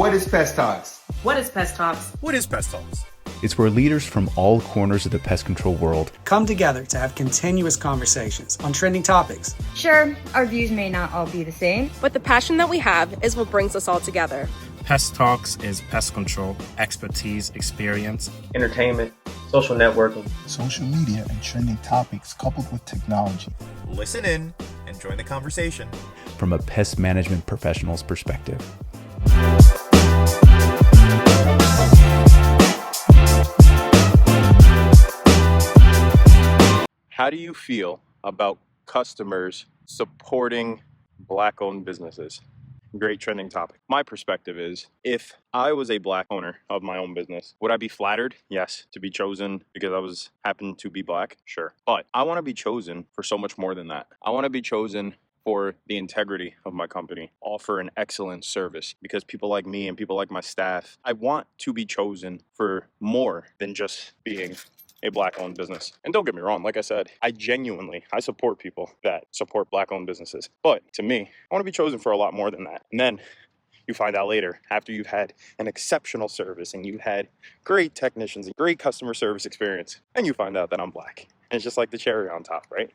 What is Pest Talks? What is P.E.S.T Talks? What is P.E.S.T Talks? It's where leaders from all corners of the pest control world come together to have continuous conversations on trending topics. Sure, our views may not all be the same, but the passion that we have is what brings us all together. P.E.S.T Talks is pest control, expertise, experience, entertainment, social networking, social media, and trending topics coupled with technology. Listen in and join the conversation from a pest management professional's perspective. How do you feel about customers supporting Black-owned businesses? Great trending topic. My perspective is, if I was a Black owner of my own business, would I be flattered? Yes. To be chosen because I happened to be Black? Sure. But I want to be chosen for so much more than that. I want to be chosen for the integrity of my company, offer an excellent service, because people like me and people like my staff, I want to be chosen for more than just being a Black-owned business. And don't get me wrong, like I said, I support people that support Black-owned businesses. But to me, I want to be chosen for a lot more than that. And then you find out later, after you've had an exceptional service and you had great technicians and great customer service experience, and you find out that I'm Black. And it's just like the cherry on top, right?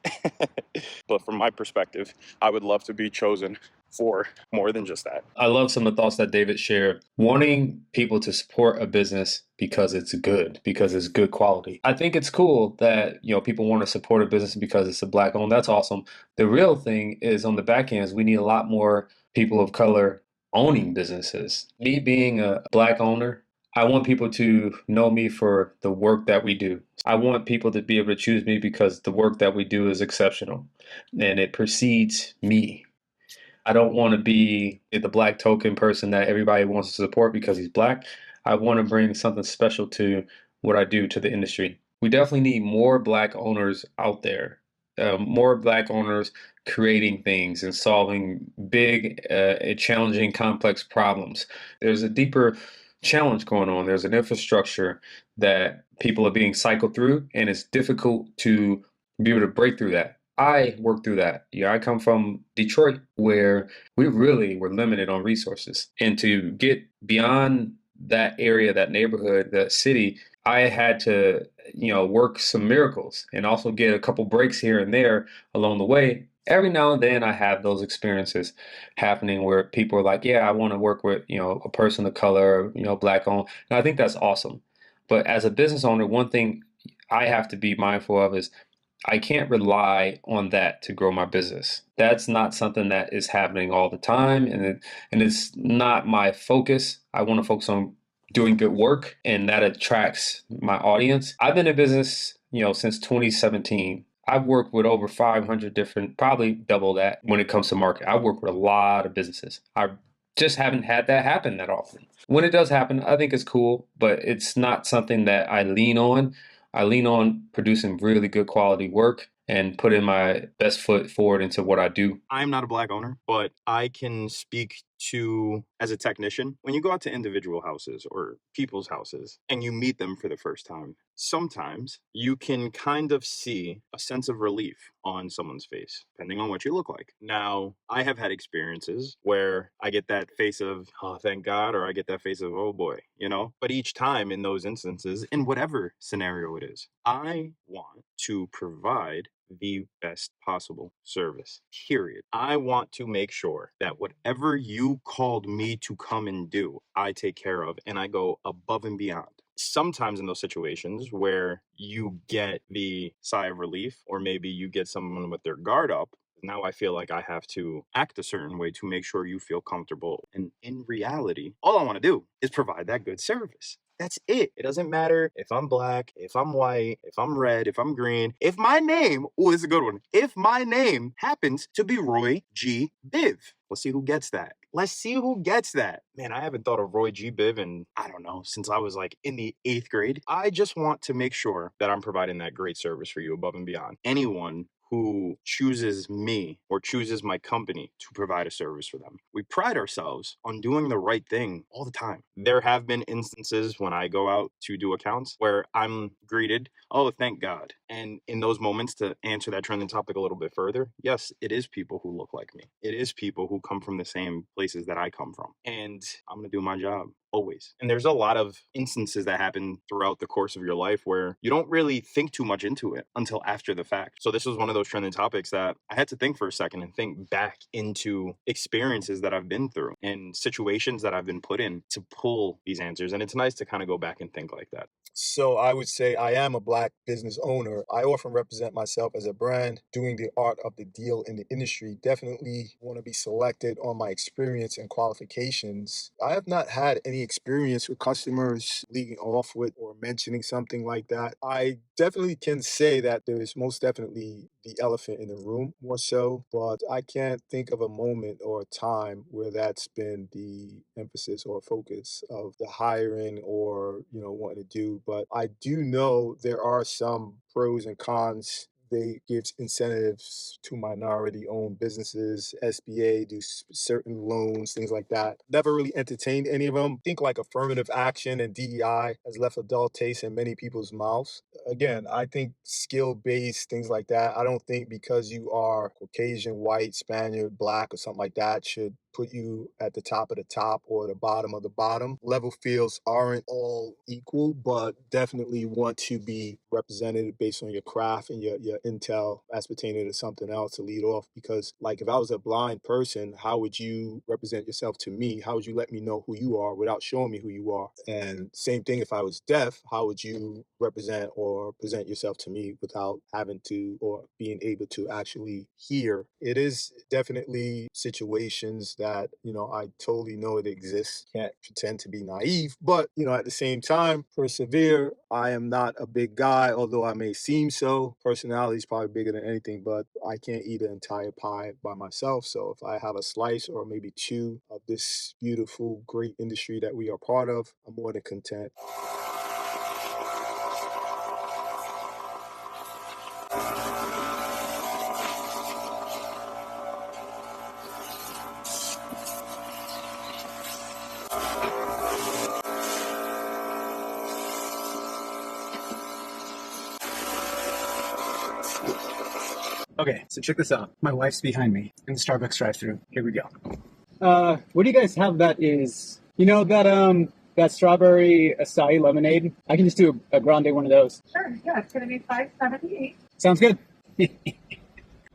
But from my perspective, I would love to be chosen for more than just that. I love some of the thoughts that David shared. Wanting people to support a business because it's good quality. I think it's cool that, people want to support a business because it's a Black owned. That's awesome. The real thing is on the back end is we need a lot more people of color owning businesses. Me being a Black owner, I want people to know me for the work that we do. I want people to be able to choose me because the work that we do is exceptional and it precedes me. I don't want to be the Black token person that everybody wants to support because he's Black. I want to bring something special to what I do to the industry. We definitely need more Black owners out there, more Black owners creating things and solving big, challenging, complex problems. There's a deeper challenge going on. There's an infrastructure that people are being cycled through, and it's difficult to be able to break through that. I worked through that. I come from Detroit, where we really were limited on resources. And to get beyond that area, that neighborhood, that city, I had to, work some miracles and also get a couple breaks here and there along the way. Every now and then I have those experiences happening where people are like, yeah, I want to work with, a person of color, Black owned. And I think that's awesome. But as a business owner, one thing I have to be mindful of is I can't rely on that to grow my business. That's not something that is happening all the time, and it's not my focus. I want to focus on doing good work, and that attracts my audience. I've been in business, since 2017. I've worked with over 500 different, probably double that when it comes to market. I've worked with a lot of businesses. I just haven't had that happen that often. When it does happen, I think it's cool, but it's not something that I lean on. I lean on producing really good quality work and putting my best foot forward into what I do. I'm not a Black owner, but I can speak to, as a technician, when you go out to individual houses or people's houses and you meet them for the first time, sometimes you can kind of see a sense of relief on someone's face, depending on what you look like. Now, I have had experiences where I get that face of, oh, thank God, or I get that face of, oh boy, But each time in those instances, in whatever scenario it is, I want to provide the best possible service, period. I want to make sure that whatever you called me to come and do, I take care of, and I go above and beyond. Sometimes in those situations where you get the sigh of relief, or maybe you get someone with their guard up, now I feel like I have to act a certain way to make sure you feel comfortable. And in reality, all I want to do is provide that good service. That's it. It doesn't matter if I'm Black, if I'm white, if I'm red, if I'm green. If my name, this is a good one. If my name happens to be Roy G. Biv. Let's see who gets that. Man, I haven't thought of Roy G. Biv in, I don't know, since I was like in the 8th grade. I just want to make sure that I'm providing that great service for you above and beyond. Anyone who chooses me or chooses my company to provide a service for them. We pride ourselves on doing the right thing all the time. There have been instances when I go out to do accounts where I'm greeted, oh, thank God. And in those moments, to answer that trending topic a little bit further, yes, it is people who look like me. It is people who come from the same places that I come from. And I'm going to do my job always. And there's a lot of instances that happen throughout the course of your life where you don't really think too much into it until after the fact. So this was one of those trending topics that I had to think for a second and think back into experiences that I've been through and situations that I've been put in to pull these answers. And it's nice to kind of go back and think like that. So I would say I am a Black business owner. I often represent myself as a brand doing the art of the deal in the industry. Definitely want to be selected on my experience and qualifications. I have not had any experience with customers leading off with or mentioning something like that. I definitely can say that there is most definitely the elephant in the room more so, but I can't think of a moment or a time where that's been the emphasis or focus of the hiring or, wanting to do. But I do know there are some pros and cons. They give incentives to minority-owned businesses. SBA do certain loans, things like that. Never really entertained any of them. Think like affirmative action and DEI has left a dull taste in many people's mouths. Again, I think skill-based things like that. I don't think because you are Caucasian, white, Spaniard, Black, or something like that should put you at the top of the top or the bottom of the bottom. Level fields aren't all equal, but definitely want to be represented based on your craft and your intel as pertaining to something else to lead off. Because like if I was a blind person, how would you represent yourself to me? How would you let me know who you are without showing me who you are? And same thing if I was deaf, how would you represent or present yourself to me without having to or being able to actually hear? It is definitely situations that, I totally know it exists. Can't pretend to be naive, but, at the same time, persevere. I am not a big guy, although I may seem so. Personality is probably bigger than anything, but I can't eat an entire pie by myself. So if I have a slice or maybe two of this beautiful, great industry that we are part of, I'm more than content. Okay, so check this out. My wife's behind me in the Starbucks drive-thru. Here we go. What do you guys have that is, that strawberry acai lemonade? I can just do a grande one of those. Sure, yeah, it's going to be $5.78. Sounds good. This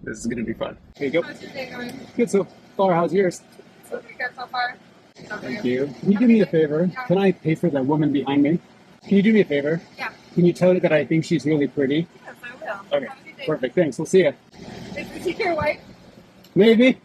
is going to be fun. Here you go. How's your day going? Good so far. How's yours? It's pretty good so far. Thank you. Can you do me a favor? Yeah. Can I pay for that woman behind me? Can you do me a favor? Yeah. Can you tell her that I think she's really pretty? Yes, I will. Okay, Have a good day. perfect. Thanks. We'll see ya. Is she your wife? Maybe.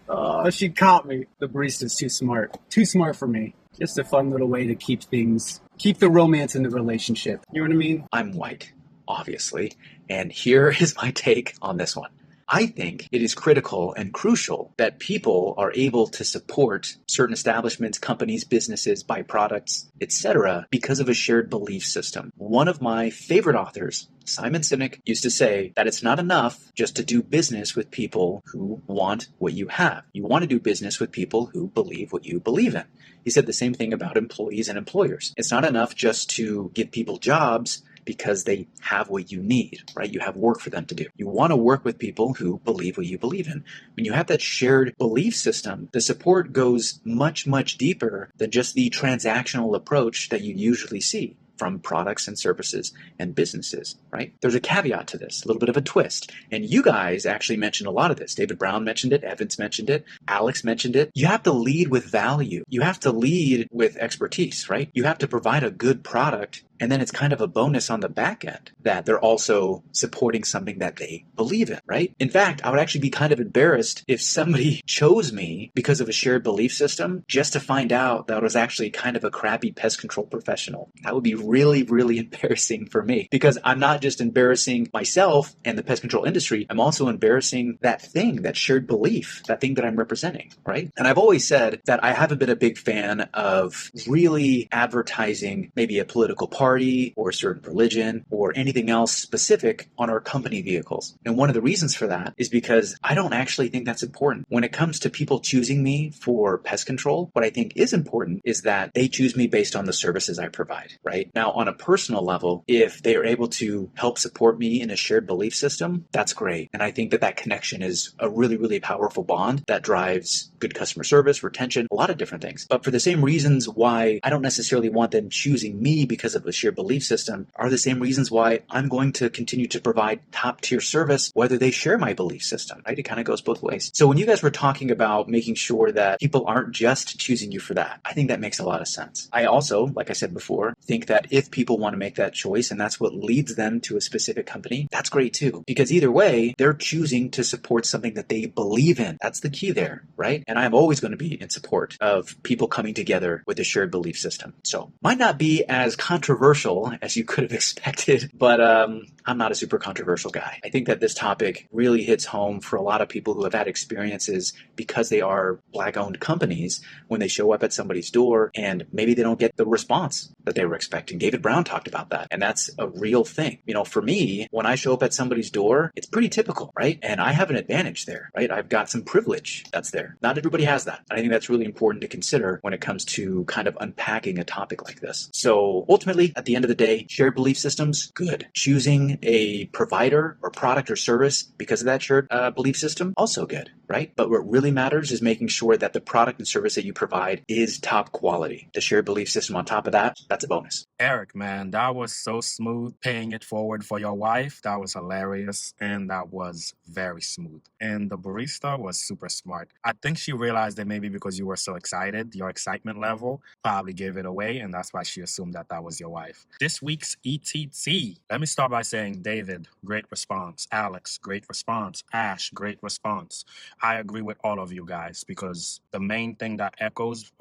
Oh, she caught me. The barista's too smart. Too smart for me. Just a fun little way to keep the romance in the relationship. You know what I mean? I'm white, obviously, and here is my take on this one. I think it is critical and crucial that people are able to support certain establishments, companies, businesses, buy products, etc. because of a shared belief system. One of my favorite authors, Simon Sinek, used to say that it's not enough just to do business with people who want what you have. You want to do business with people who believe what you believe in. He said the same thing about employees and employers. It's not enough just to give people jobs because they have what you need, right? You have work for them to do. You want to work with people who believe what you believe in. When you have that shared belief system, the support goes much, much deeper than just the transactional approach that you usually see from products and services and businesses, right? There's a caveat to this, a little bit of a twist. And you guys actually mentioned a lot of this. David Brown mentioned it, Evans mentioned it, Alex mentioned it. You have to lead with value. You have to lead with expertise, right? You have to provide a good product. And then it's kind of a bonus on the back end that they're also supporting something that they believe in, right? In fact, I would actually be kind of embarrassed if somebody chose me because of a shared belief system just to find out that I was actually kind of a crappy pest control professional. That would be really, really embarrassing for me because I'm not just embarrassing myself and the pest control industry, I'm also embarrassing that thing, that shared belief, that thing that I'm representing, right? And I've always said that I haven't been a big fan of really advertising maybe a political party party or a certain religion or anything else specific on our company vehicles. And one of the reasons for that is because I don't actually think that's important. When it comes to people choosing me for pest control, what I think is important is that they choose me based on the services I provide, right? Now, on a personal level, if they are able to help support me in a shared belief system, that's great. And I think that that connection is a really, really powerful bond that drives good customer service, retention, a lot of different things. But for the same reasons why I don't necessarily want them choosing me because of a shared belief system are the same reasons why I'm going to continue to provide top tier service, whether they share my belief system, right? It kind of goes both ways. So when you guys were talking about making sure that people aren't just choosing you for that, I think that makes a lot of sense. I also, like I said before, think that if people want to make that choice and that's what leads them to a specific company, that's great too. Because either way, they're choosing to support something that they believe in. That's the key there, right? And I'm always going to be in support of people coming together with a shared belief system. So might not be as controversial as you could have expected, but I'm not a super controversial guy. I think that this topic really hits home for a lot of people who have had experiences because they are Black-owned companies when they show up at somebody's door and maybe they don't get the response that they were expecting. David Brown talked about that, and that's a real thing. You know, for me, when I show up at somebody's door, it's pretty typical, right? And I have an advantage there, right? I've got some privilege that's there. Not everybody has that. And I think that's really important to consider when it comes to kind of unpacking a topic like this. So ultimately, at the end of the day, shared belief systems, good. Choosing a provider or product or service because of that shared belief system, also good, right? But what really matters is making sure that the product and service that you provide is top quality. The shared belief system on top of that, that's a bonus. Eric, man, that was so smooth. Paying it forward for your wife, that was hilarious, and that was very smooth. And the barista was super smart. I think she realized that maybe because you were so excited, your excitement level probably gave it away, and that's why she assumed that that was your wife. This week's ETT. Let me start by saying, David, great response. Alex, great response. Ash, great response. I agree with all of you guys because the main thing that echoes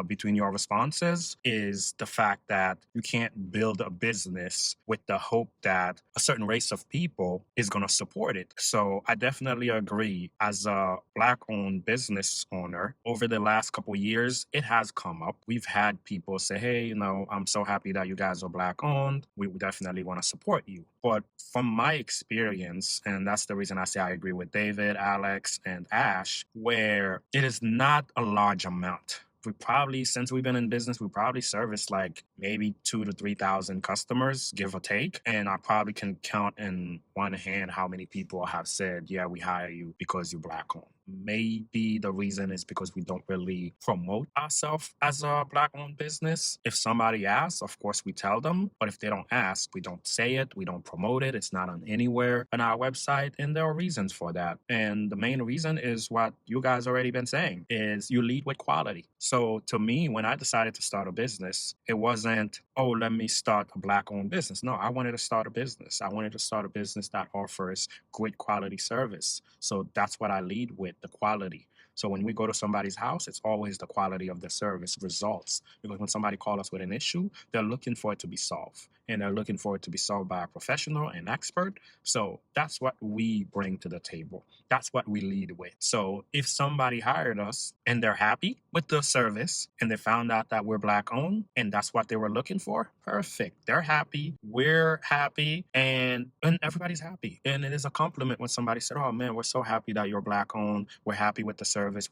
between your responses is the fact that you can't build a business with the hope that a certain race of people is going to support it. So I definitely agree. As a Black-owned business owner, over the last couple of years, it has come up. We've had people say, hey, you know, I'm so happy that you guys are Black-owned. We definitely want to support you. But from my experience, and that's the reason I say I agree with David, Alex, and Ash, where it is not a large amount. We probably, since we've been in business, we probably service like maybe 2,000 to 3,000 customers, give or take. And I probably can count in one hand how many people have said, yeah, we hire you because you're Black-owned. Maybe the reason is because we don't really promote ourselves as a Black-owned business. If somebody asks, of course, we tell them. But if they don't ask, we don't say it. We don't promote it. It's not on anywhere on our website. And there are reasons for that. And the main reason is what you guys already been saying, is you lead with quality. So to me, when I decided to start a business, it wasn't, oh, let me start a Black-owned business. No, I wanted to start a business. I wanted to start a business that offers great quality service. So that's what I lead with, the quality. So when we go to somebody's house, it's always the quality of the service results. Because when somebody calls us with an issue, they're looking for it to be solved. And they're looking for it to be solved by a professional and expert. So that's what we bring to the table. That's what we lead with. So if somebody hired us and they're happy with the service and they found out that we're Black-owned and that's what they were looking for, perfect. They're happy. We're happy. And everybody's happy. And it is a compliment when somebody said, oh man, we're so happy that you're Black-owned. We're happy with the service.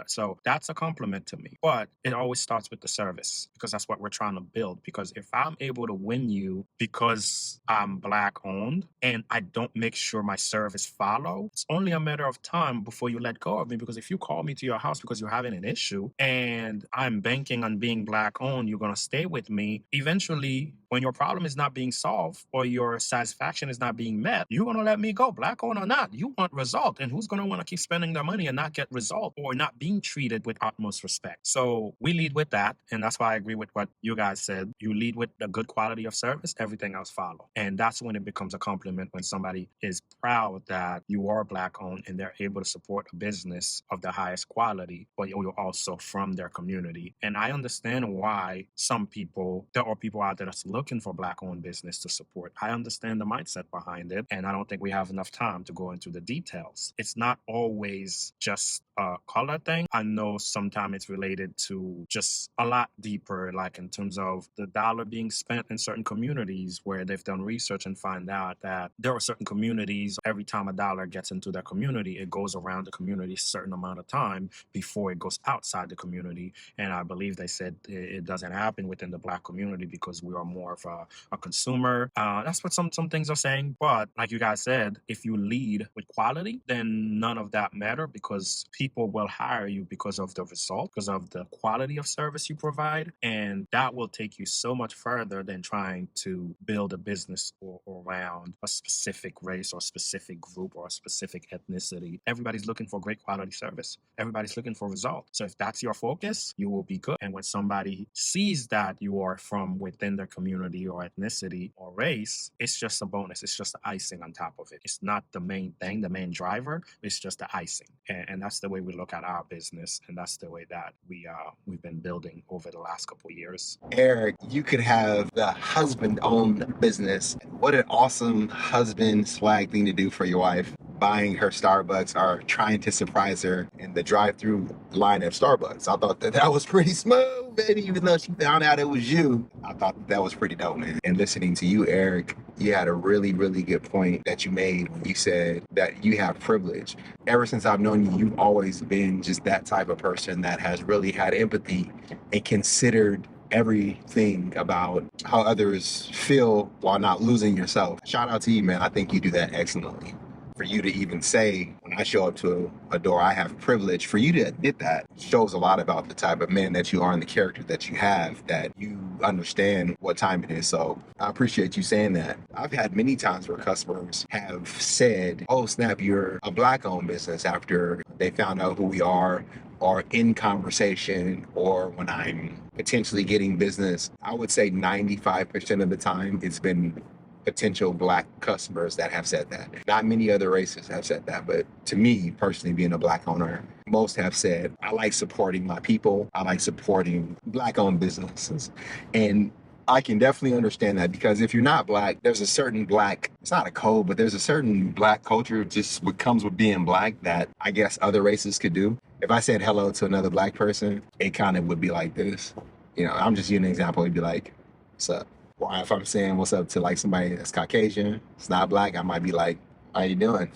So that's a compliment to me. But it always starts with the service because that's what we're trying to build. Because if I'm able to win you because I'm Black-owned and I don't make sure my service follow, it's only a matter of time before you let go of me. Because if you call me to your house because you're having an issue and I'm banking on being Black-owned, you're going to stay with me. Eventually, when your problem is not being solved or your satisfaction is not being met, you're going to let me go, Black-owned or not. You want result. And who's going to want to keep spending their money and not get result or not being treated with utmost respect? So we lead with that. And that's why I agree with what you guys said. You lead with the good quality of service, everything else follow. And that's when it becomes a compliment when somebody is proud that you are Black-owned and they're able to support a business of the highest quality, but you're also from their community. And I understand why some people, there are people out there that's looking for Black-owned business to support. I understand the mindset behind it, and I don't think we have enough time to go into the details. It's not always just a color thing. I know sometimes it's related to just a lot deeper, like in terms of the dollar being spent in certain communities where they've done research and find out that there are certain communities, every time a dollar gets into their community, it goes around the community a certain amount of time before it goes outside the community. And I believe they said it doesn't happen within the Black community because we are more of a consumer. That's what some things are saying. But like you guys said, if you lead with quality, then none of that matter because people will hire you because of the result, because of the quality of service you provide. And that will take you so much further than trying to build a business around a specific race or a specific group or a specific ethnicity. Everybody's looking for great quality service. Everybody's looking for results. So if that's your focus, you will be good. And when somebody sees that you are from within their community or ethnicity or race, it's just a bonus. It's just the icing on top of it. It's not the main thing, the main driver. It's just the icing. And that's the way we look at our business. And that's the way that we've been building over the last couple of years. Eric, you could have the husband-owned business. What an awesome husband swag thing to do for your wife. Buying her Starbucks or trying to surprise her in the drive-through line at Starbucks. I thought that was pretty smooth, baby. Even though she found out it was you, I thought that was pretty dope, man. And listening to you, Eric, you had a really, really good point that you made when you said that you have privilege. Ever since I've known you, you've always been just that type of person that has really had empathy and considered everything about how others feel while not losing yourself. Shout out to you, man. I think you do that excellently. For you to even say, when I show up to a door, I have privilege, for you to admit that shows a lot about the type of man that you are and the character that you have, that you understand what time it is. So I appreciate you saying that. I've had many times where customers have said, oh, snap, you're a Black-owned business, after they found out who we are, or in conversation, or when I'm potentially getting business. I would say 95% of the time it's been potential Black customers that have said that. Not many other races have said that, but to me personally, being a Black owner, most have said, I like supporting my people. I like supporting Black-owned businesses. And I can definitely understand that, because if you're not Black, there's a certain Black, it's not a code, but there's a certain Black culture just what comes with being Black that I guess other races could do. If I said hello to another Black person, it kind of would be like this. You know, I'm just using an example. It'd be like, what's up? Or if I'm saying what's up to like somebody that's Caucasian, it's not Black, I might be like, how you doing?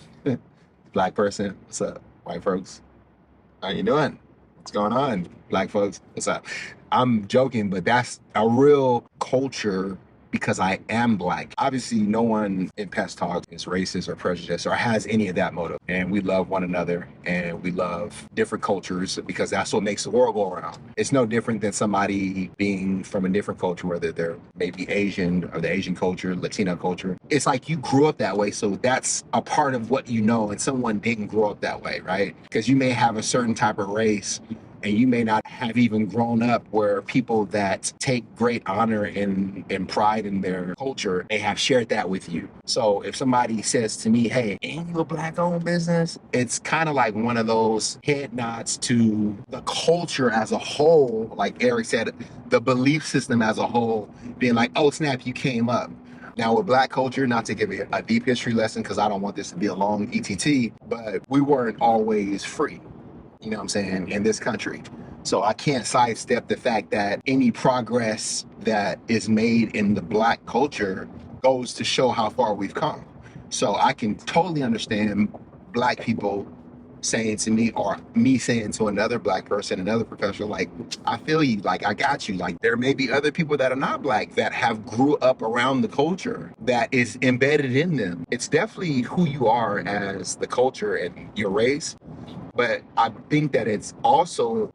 Black person, what's up? White folks, how you doing? What's going on? Black folks, what's up? I'm joking, but that's a real culture because I am Black. Obviously, no one in P.E.S.T Talk is racist or prejudiced or has any of that motive. And we love one another and we love different cultures because that's what makes the world go around. It's no different than somebody being from a different culture, whether they're maybe Asian or the Asian culture, Latino culture. It's like you grew up that way, so that's a part of what you know, and someone didn't grow up that way, right? Because you may have a certain type of race and you may not have even grown up where people that take great honor and pride in their culture, they have shared that with you. So if somebody says to me, hey, ain't you a Black-owned business? It's kind of like one of those head nods to the culture as a whole, like Eric said, the belief system as a whole, being like, oh, snap, you came up. Now with Black culture, not to give you a deep history lesson because I don't want this to be a long ETT, but we weren't always free. You know what I'm saying, in this country. So I can't sidestep the fact that any progress that is made in the Black culture goes to show how far we've come. So I can totally understand Black people saying to me, or me saying to another Black person, another professional, like, I feel you, like, I got you. Like, there may be other people that are not Black that have grew up around the culture that is embedded in them. It's definitely who you are as the culture and your race. But I think that it's also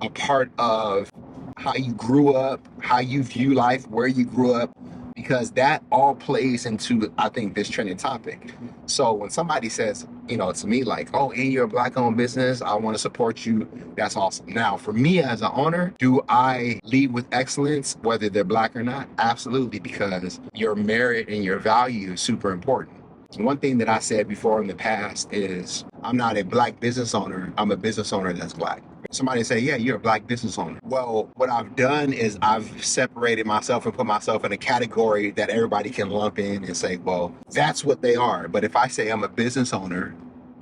a part of how you grew up, how you view life, where you grew up, because that all plays into, I think, this trending topic. So when somebody says, you know, to me, like, oh, and you're a Black-owned business, I want to support you, that's awesome. Now, for me as an owner, do I lead with excellence, whether they're Black or not? Absolutely, because your merit and your value is super important. One thing that I said before in the past is I'm not a black business owner. I'm a business owner that's black. Somebody say, yeah, you're a black business owner. Well, what I've done is I've separated myself and put myself in a category that everybody can lump in and say, well, that's what they are. But if I say I'm a business owner,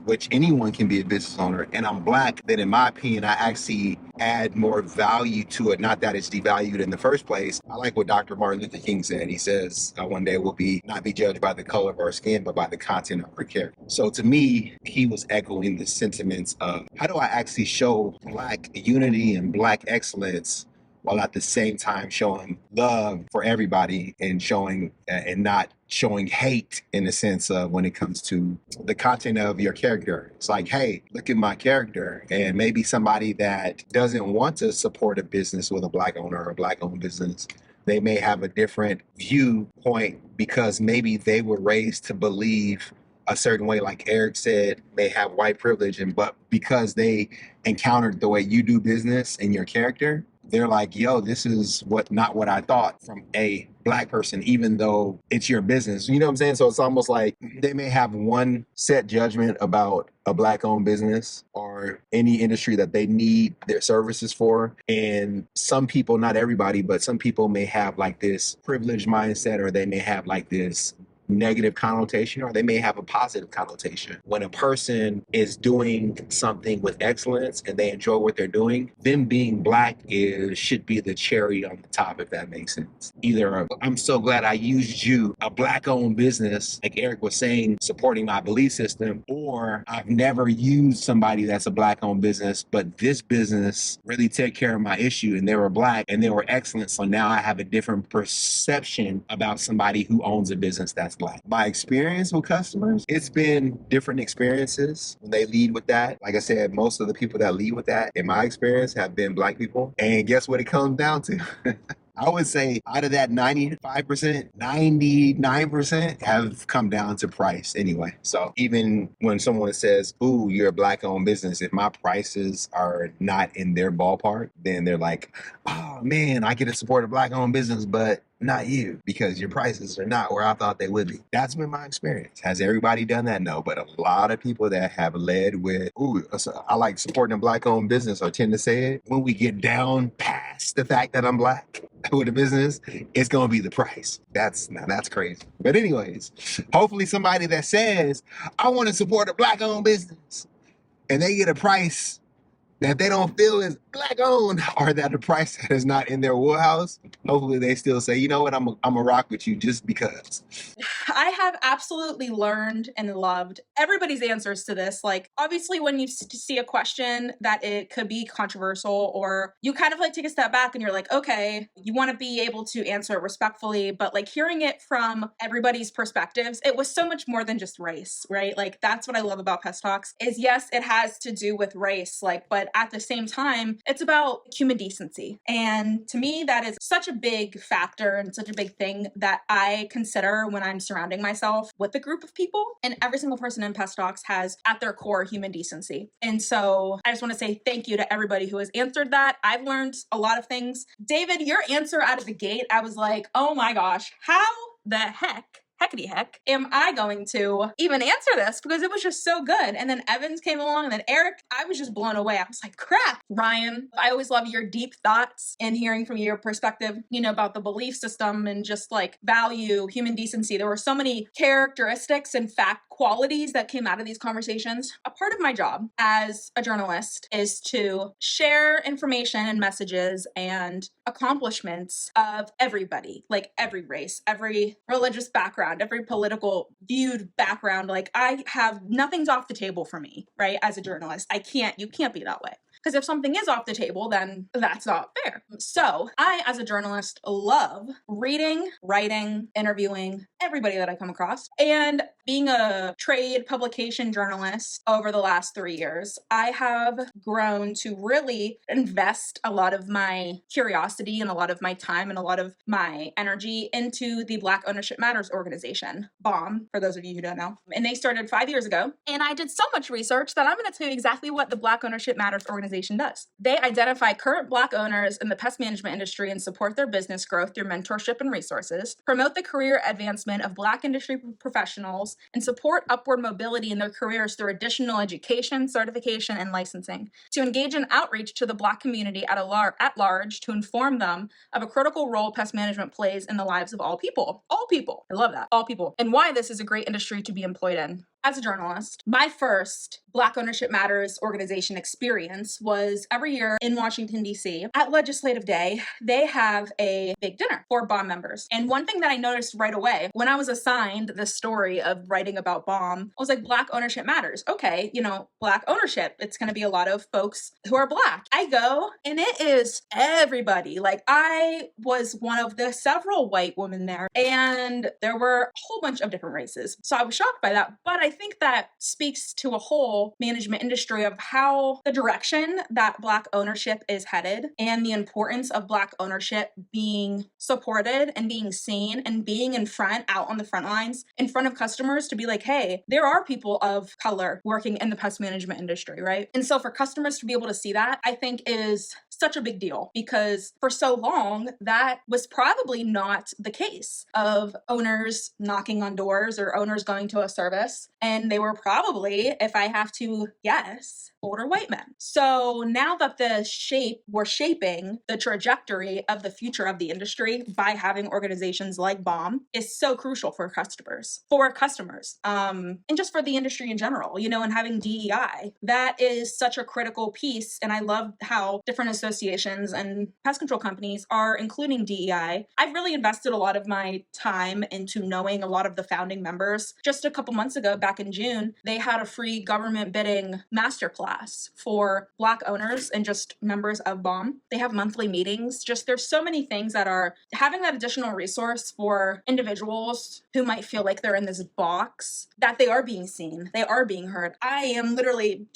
which anyone can be a business owner, and I'm black, then in my opinion, I actually add more value to it. Not that it's devalued in the first place. I like what Dr. Martin Luther King said. He says, one day we'll not be judged by the color of our skin, but by the content of our character. So to me, he was echoing the sentiments of how do I actually show black unity and black excellence while at the same time showing love for everybody and showing and not showing hate in the sense of when it comes to the content of your character. It's like, hey, look at my character. And maybe somebody that doesn't want to support a business with a black owner or a black owned business, they may have a different viewpoint because maybe they were raised to believe a certain way, like Eric said, may have white privilege, but because they encountered the way you do business and your character, they're like, yo, this is not what I thought from a black person, even though it's your business. You know what I'm saying? So it's almost like they may have one set judgment about a black owned business or any industry that they need their services for. And some people, not everybody, but some people may have like this privileged mindset, or they may have like this negative connotation, or they may have a positive connotation. When a person is doing something with excellence and they enjoy what they're doing, them being black should be the cherry on the top, if that makes sense. Either I'm so glad I used you, a black owned business, like Eric was saying, supporting my belief system, or I've never used somebody that's a black owned business, but this business really took care of my issue and they were black and they were excellent. So now I have a different perception about somebody who owns a business that's black. My experience with customers, it's been different experiences when they lead with that. Like I said, most of the people that lead with that, in my experience, have been black people. And guess what it comes down to? I would say out of that 95%, 99% have come down to price anyway. So even when someone says, ooh, you're a black owned business, if my prices are not in their ballpark, then they're like, oh man, I get to support a black owned business, but not you, because your prices are not where I thought they would be. That's been my experience. Has everybody done that? No, but a lot of people that have led with, ooh, I like supporting a black owned business, or tend to say it. When we get down past the fact that I'm black with a business, it's going to be the price. That's crazy. But anyways, hopefully somebody that says, I want to support a black owned business, and they get a price that they don't feel is black owned, or that the price that is not in their wheelhouse, hopefully they still say, you know what, I'm a rock with you just because. I have absolutely learned and loved everybody's answers to this. Like, obviously, when you see a question that it could be controversial, or you kind of like take a step back and you're like, okay, you want to be able to answer it respectfully, but like hearing it from everybody's perspectives, it was so much more than just race, right? Like, that's what I love about P.E.S.T Talks is, yes, it has to do with race, like, but at the same time, it's about human decency. And to me, that is such a big factor and such a big thing that I consider when I'm surrounding myself with a group of people. And every single person in P.E.S.T Talks has at their core human decency. And so I just want to say thank you to everybody who has answered that. I've learned a lot of things. David, your answer out of the gate, I was like, oh my gosh, how the heckity heck am I going to even answer this, because it was just so good. And then Evans came along, and then Eric, I was just blown away. I was like, crap. Ryan, I always love your deep thoughts and hearing from your perspective, about the belief system and just like value, human decency. There were so many characteristics and fact qualities that came out of these conversations. A part of my job as a journalist is to share information and messages and accomplishments of everybody, like every race, every religious background, every political viewed background. Like, I have nothing's off the table for me, right? As a journalist, you can't be that way. Because if something is off the table, then that's not fair. So I, as a journalist, love reading, writing, interviewing everybody that I come across. And being a trade publication journalist over the last 3 years, I have grown to really invest a lot of my curiosity and a lot of my time and a lot of my energy into the Black Ownership Matters organization, BOM, for those of you who don't know. And they started 5 years ago. And I did so much research that I'm going to tell you exactly what the Black Ownership Matters organization organization does. They identify current Black owners in the pest management industry and support their business growth through mentorship and resources, promote the career advancement of Black industry professionals, and support upward mobility in their careers through additional education, certification, and licensing. To engage in outreach to the Black community at large to inform them of a critical role pest management plays in the lives of all people. All people. I love that. All people. And why this is a great industry to be employed in. As a journalist, my first Black Ownership Matters organization experience was every year in Washington, D.C. At Legislative Day, they have a big dinner for BOM members. And one thing that I noticed right away when I was assigned the story of writing about BOM, I was like, Black Ownership Matters. Okay, Black ownership. It's going to be a lot of folks who are Black. I go and it is everybody. Like, I was one of the several white women there, and there were a whole bunch of different races. So I was shocked by that. But I think that speaks to a whole management industry of how the direction that Black ownership is headed and the importance of Black ownership being supported and being seen and being in front, out on the front lines, in front of customers to be like, hey, there are people of color working in the pest management industry, right? And so for customers to be able to see that, I think is such a big deal, because for so long, that was probably not the case of owners knocking on doors or owners going to a service. And they were probably, if I have to guess, older white men. So now that we're shaping the trajectory of the future of the industry by having organizations like BOM is so crucial for customers, and just for the industry in general, and having DEI, that is such a critical piece. And I love how different associations and pest control companies are including DEI. I've really invested a lot of my time into knowing a lot of the founding members. Just a couple months ago, back in June, they had a free government bidding masterclass for Black owners and just members of BOM. They have monthly meetings. Just there's so many things that are having that additional resource for individuals who might feel like they're in this box, that they are being seen, they are being heard. I am literally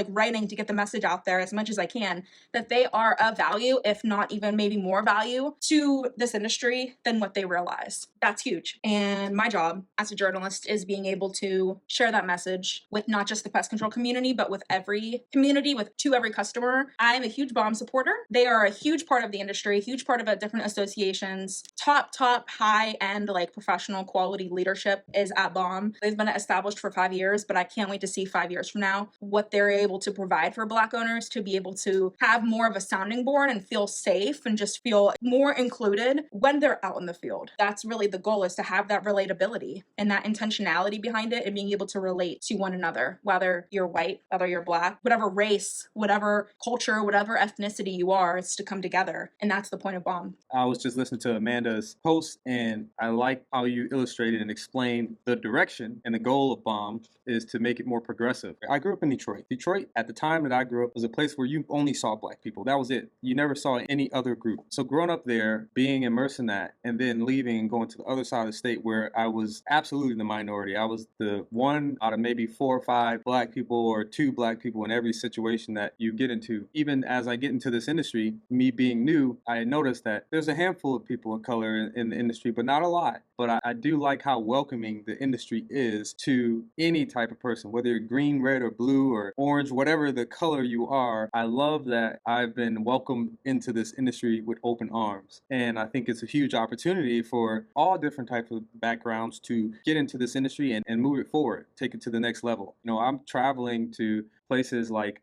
writing to get the message out there as much as I can that they are of value, if not even maybe more value to this industry than what they realize. That's huge. And my job as a journalist is being able to share that message with not just the pest control community, but with every community, to every customer. I'm a huge BOM supporter. They are a huge part of the industry, a huge part of different associations. Top high-end, professional quality leadership is at BOM. They've been established for 5 years, but I can't wait to see 5 years from now what they're able to provide for Black owners to be able to have more of a sounding board and feel safe and just feel more included when they're out in the field. That's really the goal, is to have that relatability and that intentionality behind it and being able to relate to one another, whether you're white, whether you're Black, whatever race, whatever culture, whatever ethnicity you are, it's to come together. And that's the point of BOM. I was just listening to Amanda's post, and I like how you illustrated and explained the direction and the goal of BOM is to make it more progressive. I grew up in Detroit. Detroit, at the time that I grew up, was a place where you only saw Black people. That was it. You never saw any other group. So growing up there, being immersed in that, and then leaving and going to the other side of the state where I was absolutely the minority. I was the one out of maybe 4 or 5 Black people or 2 Black people in every situation that you get into. Even as I get into this industry, me being new, I noticed that there's a handful of people of color in the industry, but not a lot. But I do like how welcoming the industry is to any type of person, whether you're green, red, or blue, or orange, whatever the color you are. I love that I've been welcomed into this industry with open arms. And I think it's a huge opportunity for all different types of backgrounds to get into this industry and move it forward, take it to the next level. I'm traveling to places like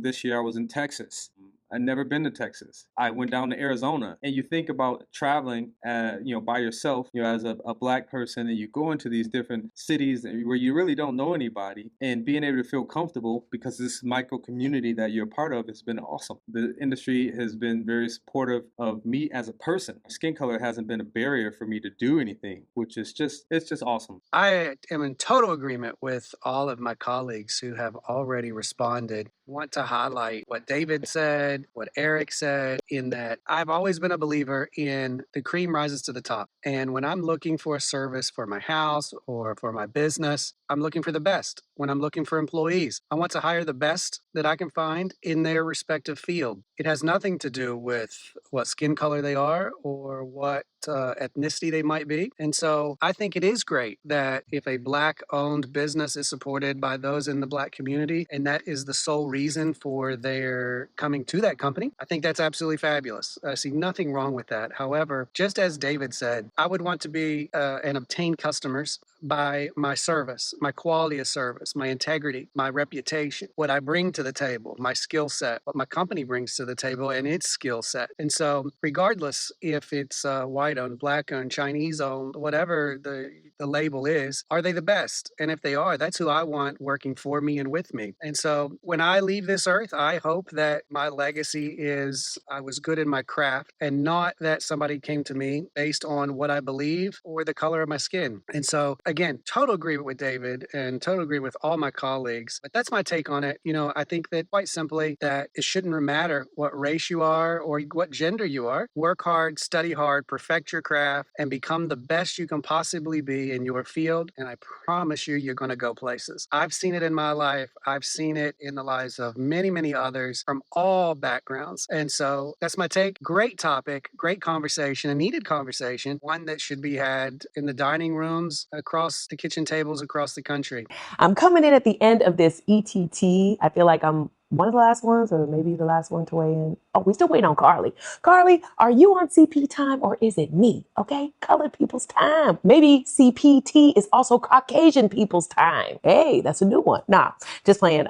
this year I was in Texas. I'd never been to Texas. I went down to Arizona. And you think about traveling, by yourself, as a Black person, and you go into these different cities where you really don't know anybody, and being able to feel comfortable because this micro community that you're a part of has been awesome. The industry has been very supportive of me as a person. Skin color hasn't been a barrier for me to do anything, which is it's just awesome. I am in total agreement with all of my colleagues who have already responded. I want to highlight what David said, what Eric said, in that I've always been a believer in the cream rises to the top. And when I'm looking for a service for my house or for my business, I'm looking for the best. When I'm looking for employees, I want to hire the best that I can find in their respective field. It has nothing to do with what skin color they are or what ethnicity they might be. And so I think it is great that if a Black owned business is supported by those in the Black community, and that is the sole reason for their coming to that company, I think that's absolutely fabulous. I see nothing wrong with that. However, just as David said, I would want to be and obtain customers by my service, my quality of service, my integrity, my reputation, what I bring to the table, my skill set, what my company brings to the table and its skill set. And so regardless if it's white owned, Black owned, Chinese owned, whatever the label is, are they the best? And if they are, that's who I want working for me and with me. And so when I leave this earth, I hope that my legacy is I was good in my craft and not that somebody came to me based on what I believe or the color of my skin. And so again, total agreement with David and total agree with all my colleagues. But that's my take on it. You know, I think that quite simply that it shouldn't matter what race you are or what gender you are. Work hard, study hard, perfect your craft, and become the best you can possibly be in your field. And I promise you, you're going to go places. I've seen it in my life. I've seen it in the lives of many, many others from all backgrounds. And so that's my take. Great topic, great conversation, a needed conversation, one that should be had in the dining rooms, across the kitchen tables across the country. I'm coming in at the end of this ETT. I feel like I'm one of the last ones, or maybe the last one to weigh in. Oh, we still waiting on Carly. Carly, are you on CP time or is it me? Okay, colored people's time. Maybe CPT is also Caucasian people's time. Hey, that's a new one. Nah, just playing.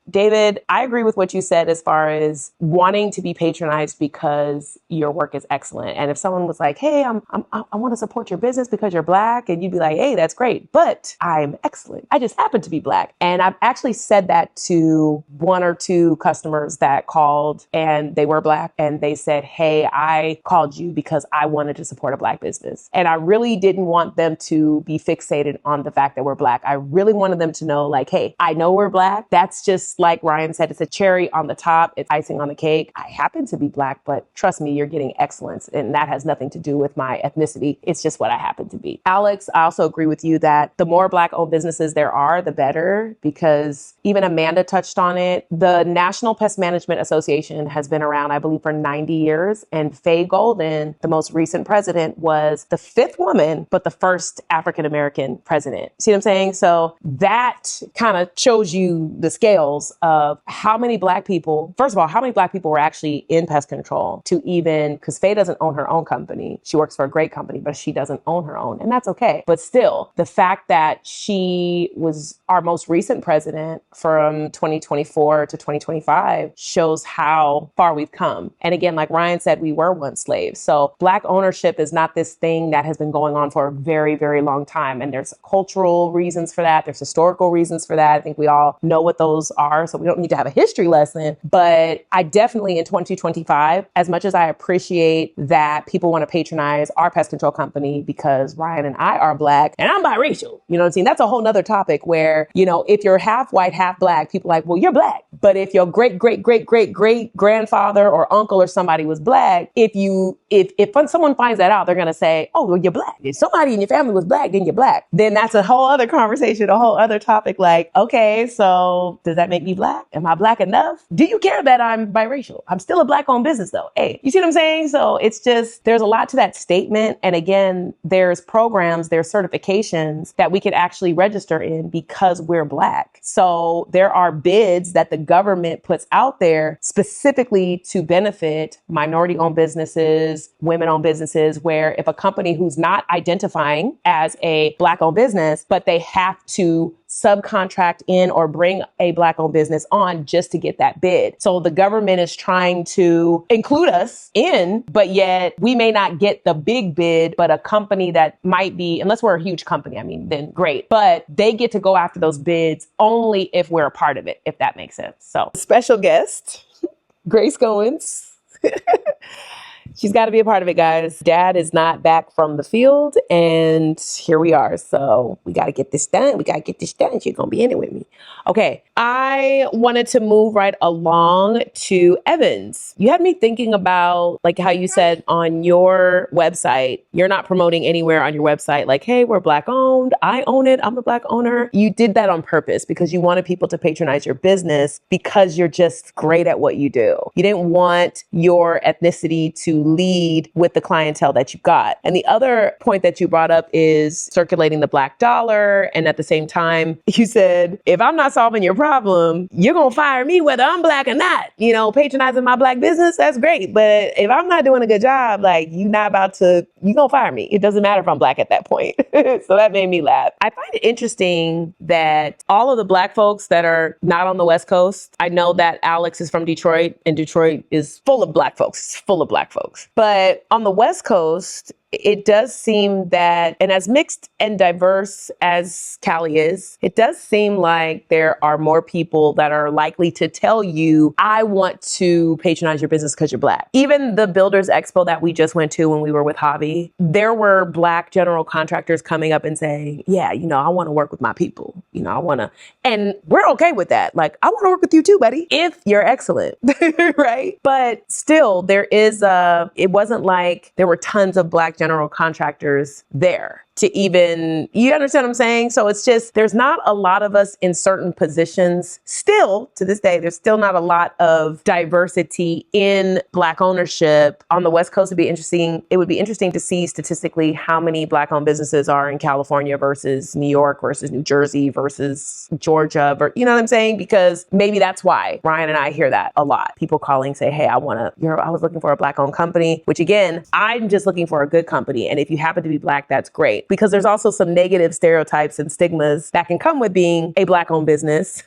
David, I agree with what you said as far as wanting to be patronized because your work is excellent. And if someone was like, hey, I want to support your business because you're Black, and you'd be like, hey, that's great, but I'm excellent. I just happen to be Black. And I've actually said that to one or two customers that called and they were Black, and they said, hey, I called you because I wanted to support a Black business. And I really didn't want them to be fixated on the fact that we're Black. I really wanted them to know, like, hey, I know we're Black. That's just like Ryan said, it's a cherry on the top. It's icing on the cake. I happen to be Black, but trust me, you're getting excellence. And that has nothing to do with my ethnicity. It's just what I happen to be. Alex, I also agree with you that the more Black owned businesses there are, the better, because even Amanda touched on it. The National Pest Management Association has been around, I believe, for 90 years. And Faye Golden, the most recent president, was the 5th woman, but the first African-American president. See what I'm saying? So that kind of shows you the scales of how many Black people, first of all, how many Black people were actually in pest control to even, because Faye doesn't own her own company. She works for a great company, but she doesn't own her own. And that's okay. But still, the fact that she was our most recent president from 2024 to 2025 shows how far we've come. And again, like Ryan said, we were once slaves. So Black ownership is not this thing that has been going on for a very, very long time. And there's cultural reasons for that. There's historical reasons for that. I think we all know what those are. So we don't need to have a history lesson. But I definitely in 2025, as much as I appreciate that people want to patronize our pest control company because Ryan and I are Black and I'm biracial, you know what I'm saying? That's a whole nother topic where, you know, if you're half white, half Black, people are like, well, you're Black. But if your great grandfather or uncle or somebody was Black, if someone finds that out, they're going to say, oh, well, you're Black. If somebody in your family was Black, then you're Black. Then that's a whole other conversation, a whole other topic. Like, okay, so does that make me Black? Am I Black enough? Do you care that I'm biracial? I'm still a Black owned business though. Hey, you see what I'm saying? So it's just, there's a lot to that statement. And again, there's programs, there's certifications that we could actually register in because we're Black. So there are bids that the government puts out there specifically to benefit minority owned businesses, women owned businesses, where if a company who's not identifying as a Black owned business, but they have to subcontract in or bring a Black owned business on just to get that bid. So the government is trying to include us in, but yet we may not get the big bid, but a company that might be, unless we're a huge company, I mean, then great. But they get to go after those bids only if we're a part of it, if that makes sense. So special guest, Grace Goins. She's got to be a part of it, guys. Dad is not back from the field, and here we are. So we got to get this done. We got to get this done. She's going to be in it with me. Okay. I wanted to move right along to Evans. You had me thinking about like how you said on your website, you're not promoting anywhere on your website like, hey, we're Black owned. I own it. I'm a Black owner. You did that on purpose because you wanted people to patronize your business because you're just great at what you do. You didn't want your ethnicity to lead with the clientele that you got. And the other point that you brought up is circulating the Black dollar. And at the same time, you said, if I'm not solving your problem, you're going to fire me whether I'm Black or not. You know, patronizing my Black business, that's great. But if I'm not doing a good job, like you're going to fire me. It doesn't matter if I'm Black at that point. So that made me laugh. I find it interesting that all of the Black folks that are not on the West Coast, I know that Alex is from Detroit, and Detroit is full of Black folks. It's full of Black folks. But on the West Coast, it does seem that, and as mixed and diverse as Cali is, it does seem like there are more people that are likely to tell you, I want to patronize your business because you're Black. Even the Builders Expo that we just went to when we were with Javi, there were Black general contractors coming up and saying, yeah, I want to work with my people. And we're okay with that. Like, I want to work with you too, buddy, if you're excellent, right? But still, it wasn't like there were tons of Black general contractors there to even, you understand what I'm saying? So it's just, there's not a lot of us in certain positions. Still, to this day, there's still not a lot of diversity in Black ownership. On the West Coast, it would be interesting to see statistically how many Black-owned businesses are in California versus New York versus New Jersey versus Georgia, you know what I'm saying? Because maybe that's why Ryan and I hear that a lot. People calling, say, hey, I was looking for a Black-owned company, which again, I'm just looking for a good company. And if you happen to be Black, that's great. Because there's also some negative stereotypes and stigmas that can come with being a Black-owned business.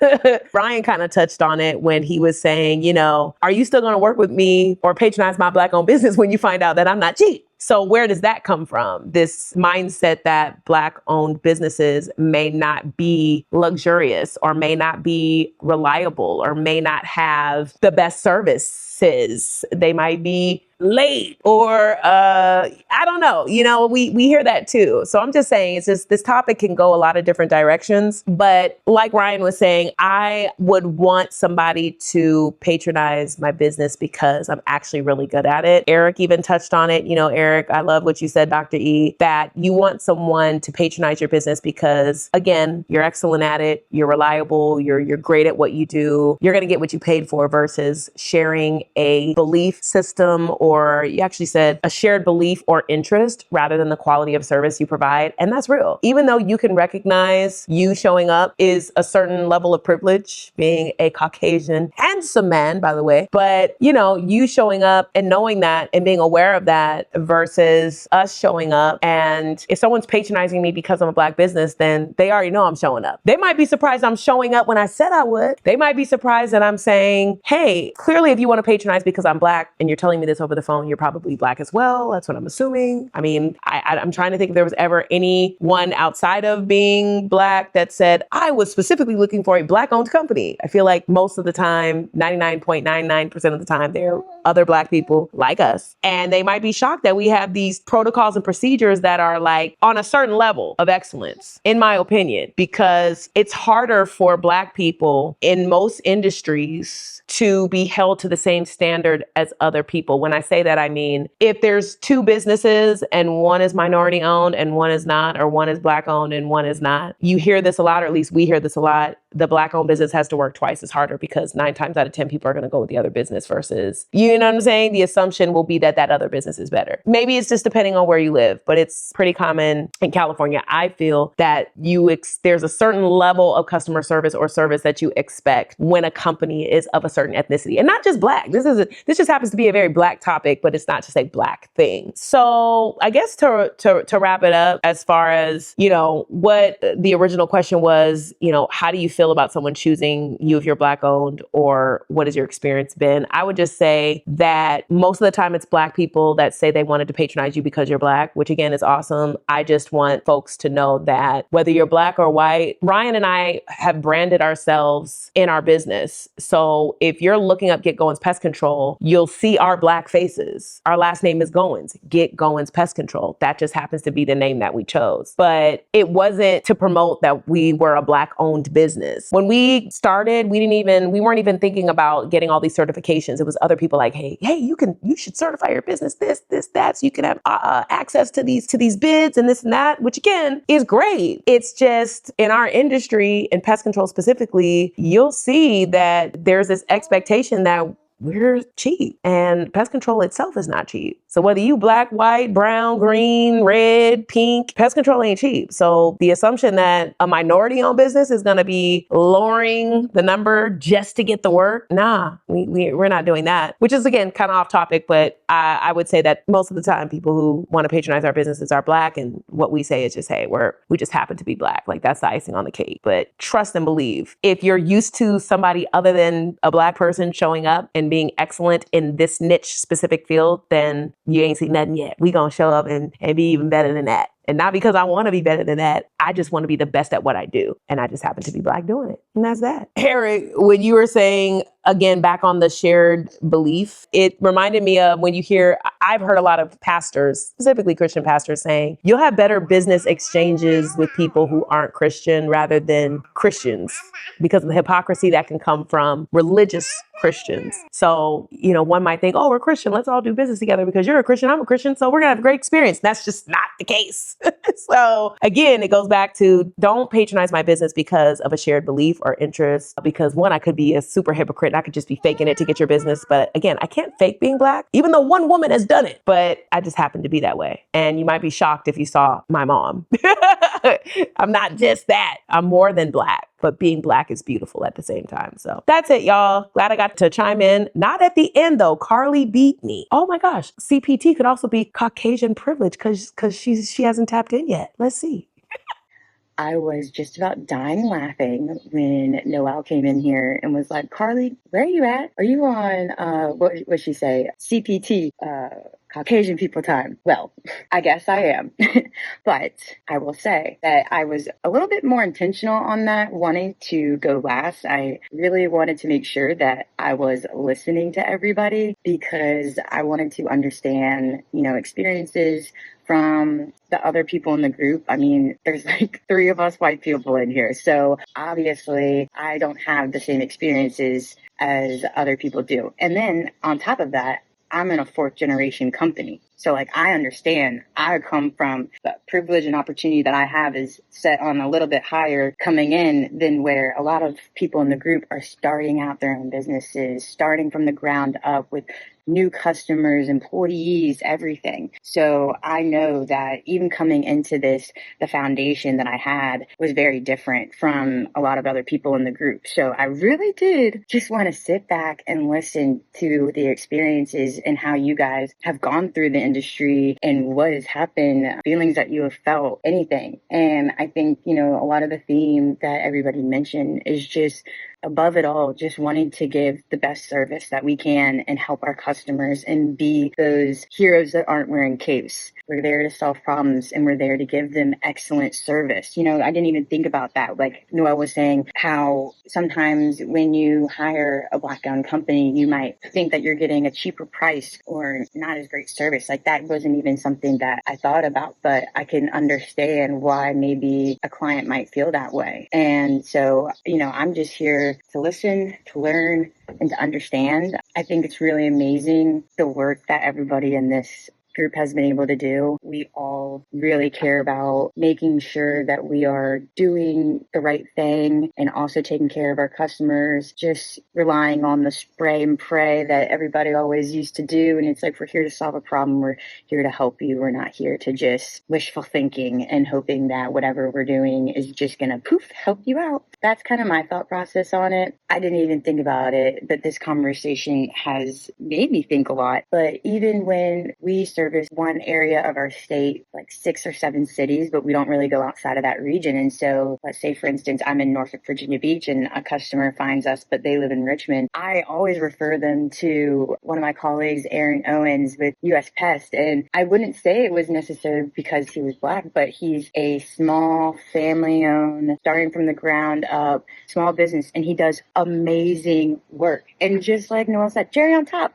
Ryan kind of touched on it when he was saying, are you still going to work with me or patronize my Black-owned business when you find out that I'm not cheap? So where does that come from? This mindset that Black-owned businesses may not be luxurious or may not be reliable or may not have the best services. They might be late or I don't know. We hear that too. So I'm just saying, it's just, this topic can go a lot of different directions. But like Ryan was saying, I would want somebody to patronize my business because I'm actually really good at it. Eric even touched on it. Eric, I love what you said, Dr. E, that you want someone to patronize your business because, again, you're excellent at it. You're reliable. You're great at what you do. You're going to get what you paid for versus sharing a belief system, or you actually said a shared belief or interest rather than the quality of service you provide. And that's real. Even though you can recognize you showing up is a certain level of privilege, being a Caucasian, handsome man, by the way, but you showing up and knowing that and being aware of that versus us showing up. And if someone's patronizing me because I'm a Black business, then they already know I'm showing up. They might be surprised I'm showing up when I said I would. They might be surprised that I'm saying, hey, clearly if you want to patronize because I'm Black and you're telling me this over the phone, you're probably Black as well. That's what I'm assuming. I mean, I'm trying to think if there was ever anyone outside of being Black that said, I was specifically looking for a Black-owned company. I feel like most of the time, 99.99% of the time, they're other Black people like us. And they might be shocked that we have these protocols and procedures that are like on a certain level of excellence, in my opinion, because it's harder for Black people in most industries to be held to the same standard as other people. When I say that, I mean, if there's two businesses and one is minority owned and one is not, or one is Black owned and one is not, you hear this a lot, or at least we hear this a lot. The Black owned business has to work twice as harder because 9 times out of 10 people are going to go with the other business versus, you know what I'm saying? The assumption will be that that other business is better. Maybe it's just depending on where you live, but it's pretty common in California. I feel that there's a certain level of customer service or service that you expect when a company is of a certain ethnicity, and not just Black. This just happens to be a very Black topic, but it's not just a Black thing. So I guess to wrap it up, as far as, what the original question was, how do you feel feel about someone choosing you if you're Black owned, or what has your experience been? I would just say that most of the time it's Black people that say they wanted to patronize you because you're Black, which again is awesome. I just want folks to know that whether you're Black or white, Ryan and I have branded ourselves in our business. So if you're looking up Get Goins Pest Control, you'll see our Black faces. Our last name is Goins, Get Goins Pest Control. That just happens to be the name that we chose. But it wasn't to promote that we were a Black owned business. When we started, we weren't even thinking about getting all these certifications. It was other people like, hey, you should certify your business, this, that, so you can have access to these bids and this and that, which again is great. It's just in our industry, in pest control specifically, you'll see that there's this expectation that we're cheap, and pest control itself is not cheap. So whether you Black, white, brown, green, red, pink, pest control ain't cheap. So the assumption that a minority owned business is going to be lowering the number just to get the work, nah, we're not doing that, which is again kind of off topic, but I would say that most of the time people who want to patronize our businesses are Black, and what we say is just, hey, we just happen to be Black. Like, that's the icing on the cake. But trust and believe, if you're used to somebody other than a Black person showing up and being excellent in this niche specific field, then you ain't seen nothing yet. We gonna show up and be even better than that. And not because I want to be better than that. I just want to be the best at what I do. And I just happen to be Black doing it. And that's that. Eric, when you were saying, again, back on the shared belief, it reminded me of when I've heard a lot of pastors, specifically Christian pastors, saying, you'll have better business exchanges with people who aren't Christian rather than Christians, because of the hypocrisy that can come from religious Christians. So, one might think, oh, we're Christian, let's all do business together because you're a Christian, I'm a Christian, so we're gonna have a great experience. That's just not the case. So again, it goes back to, don't patronize my business because of a shared belief or interest, because one, I could be a super hypocrite and I could just be faking it to get your business. But again, I can't fake being Black, even though one woman has done it, but I just happen to be that way. And you might be shocked if you saw my mom. I'm not just that. I'm more than Black, but being Black is beautiful at the same time. So that's it, y'all. Glad I got to chime in. Not at the end though. Carly beat me. Oh my gosh. CPT could also be Caucasian privilege because she hasn't tapped in yet. Let's see. I was just about dying laughing when Noelle came in here and was like, Carly, where are you at? Are you on, what she say? CPT, Caucasian people time. Well, I guess I am. But I will say that I was a little bit more intentional on that, wanting to go last. I really wanted to make sure that I was listening to everybody because I wanted to understand, experiences from the other people in the group. I mean, there's like 3 of us white people in here. So obviously I don't have the same experiences as other people do. And then on top of that, I'm in a 4th generation company. So like, I understand I come from the privilege and opportunity that I have is set on a little bit higher coming in than where a lot of people in the group are starting out their own businesses, starting from the ground up with new customers, employees, everything. So I know that even coming into this, the foundation that I had was very different from a lot of other people in the group. So I really did just want to sit back and listen to the experiences and how you guys have gone through the industry and what has happened, feelings that you have felt, anything. And I think, a lot of the theme that everybody mentioned is just above it all, just wanting to give the best service that we can and help our customers and be those heroes that aren't wearing capes. We're there to solve problems and we're there to give them excellent service. I didn't even think about that. Like Noelle was saying, how sometimes when you hire a Black-owned company, you might think that you're getting a cheaper price or not as great service. Like that wasn't even something that I thought about, but I can understand why maybe a client might feel that way. And so, I'm just here to listen, to learn, and to understand. I think it's really amazing the work that everybody in this group has been able to do. We all really care about making sure that we are doing the right thing and also taking care of our customers, just relying on the spray and pray that everybody always used to do. And it's like, we're here to solve a problem. We're here to help you. We're not here to just wishful thinking and hoping that whatever we're doing is just going to poof, help you out. That's kind of my thought process on it. I didn't even think about it, but this conversation has made me think a lot. But even when we service one area of our state, like 6 or 7 cities, but we don't really go outside of that region. And so let's say, for instance, I'm in Norfolk, Virginia Beach, and a customer finds us, but they live in Richmond. I always refer them to one of my colleagues, Aaron Owens with P.E.S.T. And I wouldn't say it was necessarily because he was Black, but he's a small family-owned, starting from the ground up, small business, and he does amazing work. And just like Noel said, cherry on top,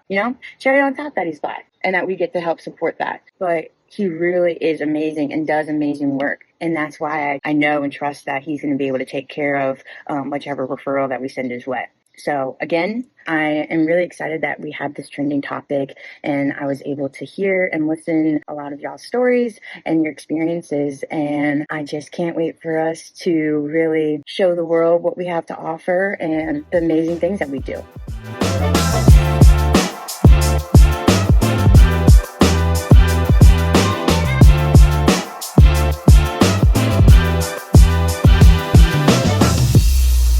cherry on top that he's Black and that we get to help support that. But he really is amazing and does amazing work. And that's why I know and trust that he's going to be able to take care of whichever referral that we send his way. So again, I am really excited that we have this trending topic, and I was able to hear and listen a lot of y'all's stories and your experiences. And I just can't wait for us to really show the world what we have to offer and the amazing things that we do.